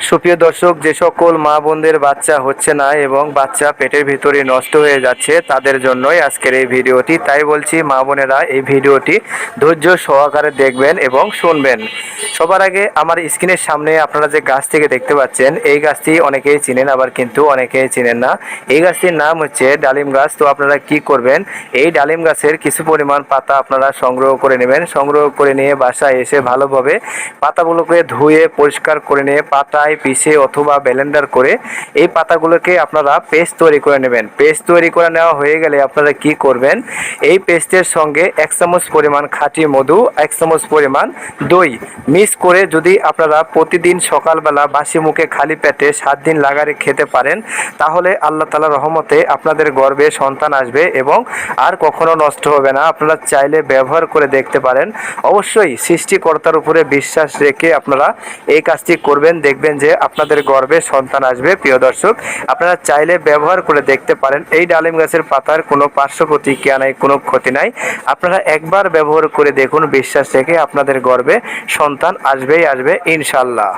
সুপ্রিয় দর্শক, যে সকল মা বোনদের বাচ্চা হচ্ছে না এবং বাচ্চা পেটের ভিতরে নষ্ট হয়ে যাচ্ছে তাদের জন্যই আজকের এই ভিডিওটি। তাই বলছি মা বোনেরা এই ভিডিওটি ধৈর্য সহকারে দেখবেন এবং শুনবেন। সবার আগে আমার স্ক্রিনের সামনে আপনারা যে গাছটিকে দেখতে পাচ্ছেন, এই গাছটি অনেকেই চিনেন, আবার কিন্তু অনেকেই চিনেন না। এই গাছটির নাম হচ্ছে ডালিম গাছ। তো আপনারা কি করবেন, এই ডালিম গাছের কিছু পরিমাণ পাতা আপনারা সংগ্রহ করে নেবেন। সংগ্রহ করে নিয়ে বাসায় এসে ভালোভাবে পাতাগুলোকে ধুয়ে পরিষ্কার করে নিয়ে পাতায় পিষে অথবা ব্লেন্ডার করে এই পাতাগুলোকে আপনারা পেস্ট তৈরি করে নেবেন। পেস্ট তৈরি করে নেওয়া হয়ে গেলে আপনারা কি করবেন, এই পেস্টের সঙ্গে 1 চামচ পরিমাণ খাঁটি মধু, 1 চামচ পরিমাণ দই মিক্স করে যদি আপনারা প্রতিদিন সকালবেলা বাসি মুখে খালি পেটে 7 দিন লাগারে খেতে পারেন, তাহলে আল্লাহ তাআলার রহমতে আপনাদের গর্ভে সন্তান আসবে এবং আর কখনো নষ্ট হবে না। আপনারা চাইলে ব্যবহার করে দেখতে পারেন। অবশ্যই সৃষ্টিকর্তার উপরে বিশ্বাস রেখে আপনারা এই কাজটি করবেন, দেখবেন যে আপনাদের গর্ভে সন্তান আসবে। প্রিয় দর্শক, আপনারা চাইলে ব্যবহার করে দেখতে পারেন। এই ডালিম গাছের পাতার কোনো পার্শ্ব প্রতিক্রিয়া নাই, কোনো ক্ষতি নাই। আপনারা একবার ব্যবহার করে দেখুন, বিশ্বাস রেখে আপনাদের গর্ভে সন্তান আসবেই আসবে ইনশাল্লাহ।